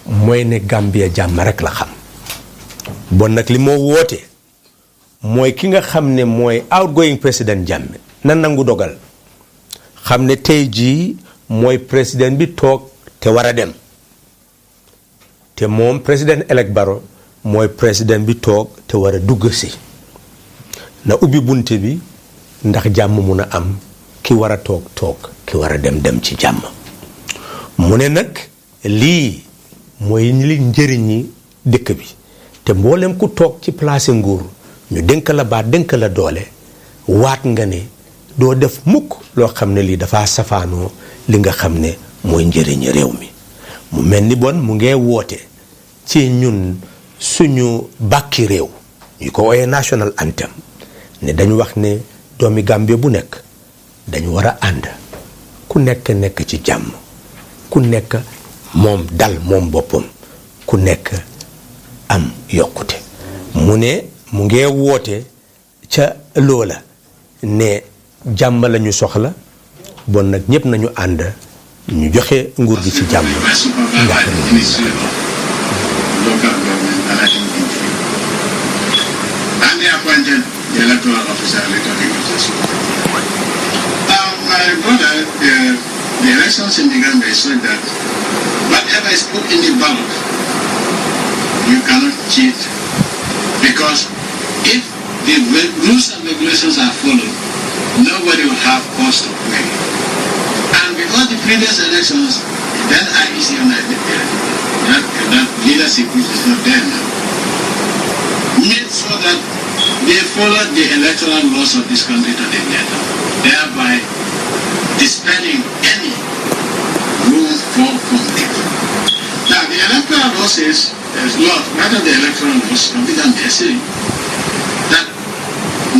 mooy ne Gambia jàmm rek la xam bon nag li moo woote mooy ki nga xam ne mooy outgoing président Jammeh na nangu dogal xam ne tey jii mooy président bi toog te war a dem te moom président elect Barrow mooy président bi toog te war a dugg si na ubbi bunte bi ndax jàmm mun a am ki war a toog ki war a dem ci jàmm mu ne nag lii mooy li njëriñi dëkk bi te mboolem ku toog ci place nguur ñu dénk la baat dénk la doole waat nga ne doo def mukk loo xam ne lii dafa safaanoo li nga xam ne mooy njëriñi réew mi mu mel ni bon mu ngee woote ci ñun suñu bàkki réew ñu ko wooyee national anthem ne dañu wax ne doomi Gambie bu nekk dañu war a ànd ku nekk ci jàmm ku nekk moom dal moom boppam ku nekk am yokkute mu ne mu ngee woote ca loola ne jàmm lañu soxla bon nag ñépp nañu ànd ñu joxe nguur gi ci jàmm the electoral officer returning officer. My brother, the elections in the Gambia said that whatever is put in the ballot, you cannot cheat, because if the rules and regulations are followed, nobody will have cause to play. And because the previous elections, then IEC that leadership which is not there now, made so that they followed the electoral laws of this country to the letter, thereby dispelling any room for conflict. Now, the electoral law says, there's law, rather the electoral laws, competent essay, that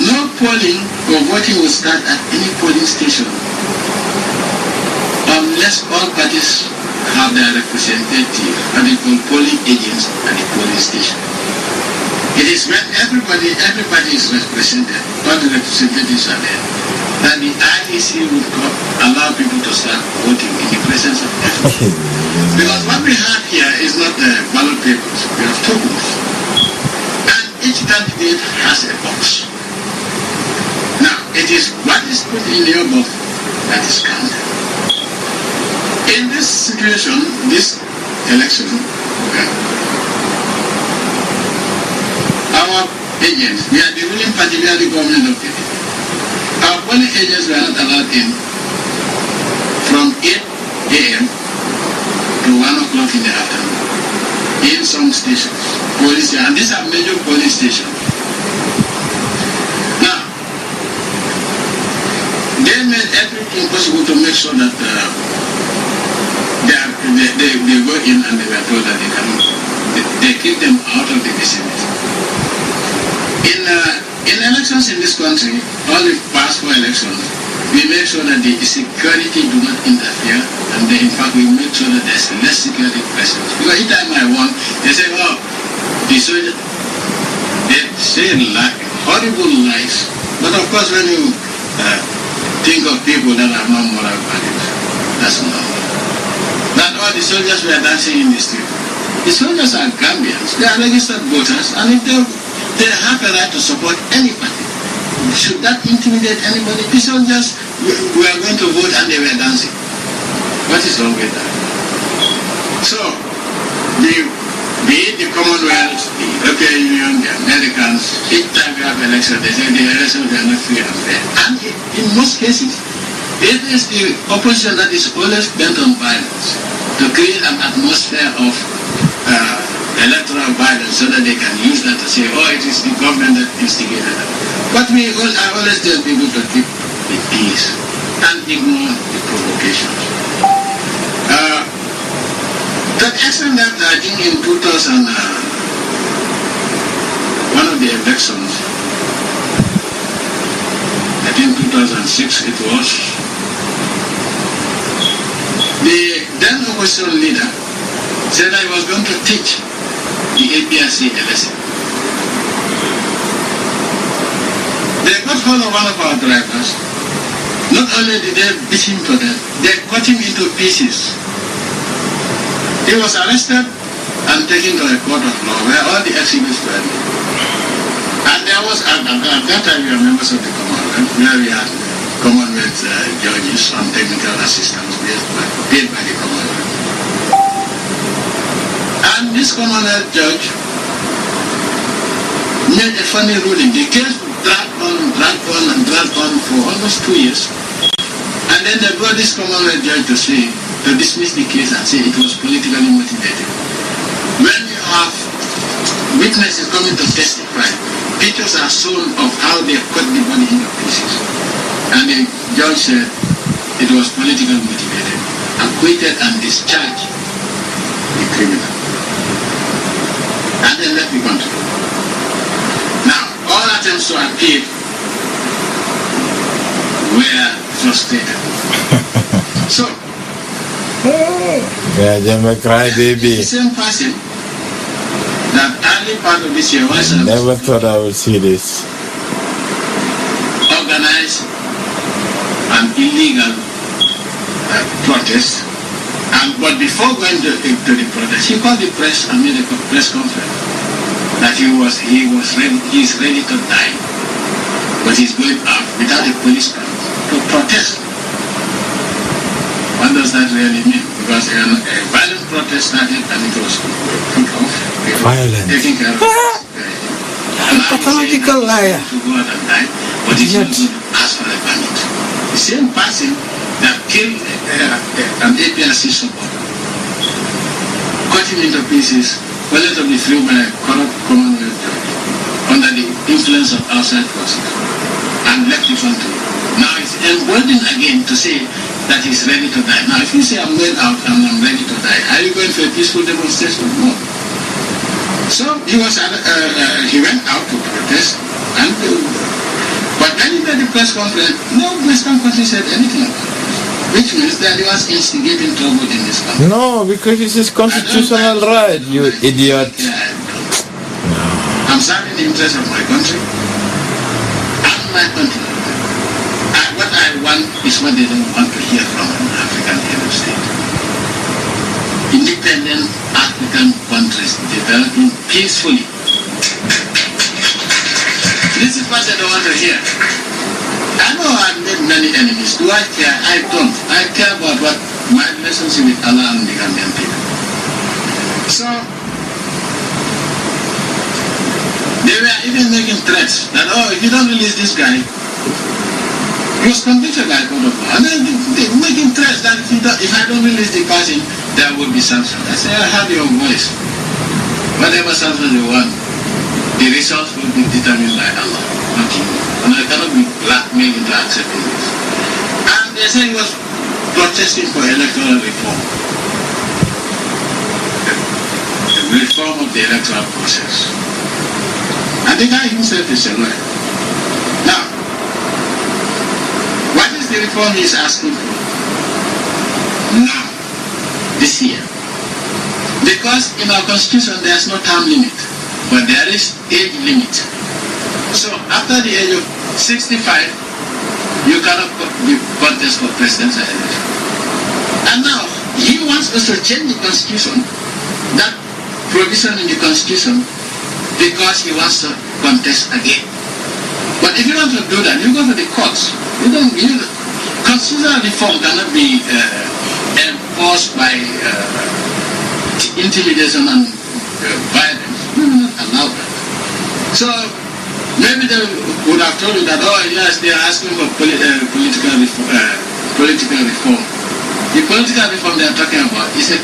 no polling or voting will start at any polling station unless all parties have their representative, and they call polling agents at the polling station. It is when everybody is represented, all the representatives are there, that the IEC will allow people to start voting in the presence of everyone. Because what we have here is not the ballot papers, we have tokens. And each candidate has a box. Now, it is what is put in your box that is counted. In this situation, this election, our agents, we are the ruling party, we are the government of the people. Our polling agents were not allowed in from 8 a.m. to 1 o'clock in the afternoon in some stations, police, and these are major police stations. Now, they made everything possible to make sure that they go in and they were told that they cannot. They keep them out of the vicinity. In elections in this country, all the past 4 elections, we make sure that the security do not interfere, and then, in fact, we make sure that there's less security presence. Because each time I won, they say, oh, the soldiers, they say horrible lies. But of course, when you think of people that are not moral values, that's normal. That all the soldiers were dancing in the street. The soldiers are Gambians, they are registered voters, and if they have a right to support any party. Should that intimidate anybody? The soldiers were going to vote and they were dancing. What is wrong with that? So, be it the Commonwealth, the European Union, the Americans, each time we have elections, they say the elections are not free and fair. And in most cases, it is the opposition that is always bent on violence to create an atmosphere of electoral violence, so that they can use that to say, oh, it is the government that instigated it. But I always tell people to keep the peace and ignore the provocations. To the extent that I think in 2000, one of the elections, I think 2006 it was, the then opposition leader said I was going to teach the APRC a lesson. They got hold of one of our drivers. Not only did they beat him to death, they cut him into pieces. He was arrested and taken to a court of law where all the exhibits were made. And there was, at that time, we were members of the Commonwealth, where we had Commonwealth judges and technical assistants paid by the Commonwealth. And this Commonwealth judge made a funny ruling. The case dragged on for almost 2 years. And then they brought this Commonwealth judge to dismiss the case and say it was politically motivated. When you have witnesses coming to testify, pictures are shown of how they cut the body into pieces. And the judge said it was politically motivated, acquitted and discharged the criminal. And then let me continue. Now, all attempts to appeal were frustrated. So, yeah, Jemma cry baby. the same person that early part of this year was Never thought I would see this. organized an illegal protest. But before going to the protest, he called the press and made a press conference that he's ready to die, but he's going out without a police car to protest. What does that really mean? Because a violent protest started and it was put off. Violent. Taking care of Pathological liar. to go out and die, but he's not going to ask for a permit. The same person that killed an APRC supporter, cut him into pieces, relatively through by a corrupt Commonwealth judge under the influence of outside forces, and left the country. Now it's emboldened again to say that he's ready to die. Now if you say I'm going out and I'm ready to die, are you going for a peaceful demonstration? No. So he went out to protest, and but when he made the press conference, no Western country said anything about it. Which means that he was instigating trouble in this country. No, because it's his constitutional right, you idiot. I'm serving the interest of my country and my country. What I want is what they don't want to hear from an African head of state. Independent African countries developing peacefully. This is what they don't want to hear. I know I've made many enemies. Do I care? I don't. I care about what my relationship with Allah and the Gambian people. So, they were even making threats that, oh, if you don't release this guy, he was convicted by a court of law. And then they were making threats that if I don't release the person, there will be sanctions. I said, I heard your voice. Whatever sanctions you want, the results will be determined by Allah, not you. And I cannot be blackmailed into accepting this. And they say he was protesting for electoral reform. The reform of the electoral process. And the guy himself is a lawyer. Now, what is the reform he is asking for? Now, this year. Because in our constitution there is no term limit, but there is age limit. So after the age of 65, you cannot be contest for presidential election. And now, he wants us to change the constitution, that provision in the constitution, because he wants to contest again. But if you want to do that, you go to the courts. Constitutional reform cannot be enforced by intimidation and violence. We will not allow that. So, maybe they would have told you that, oh yes, they are asking for political reform. The political reform they are talking about is a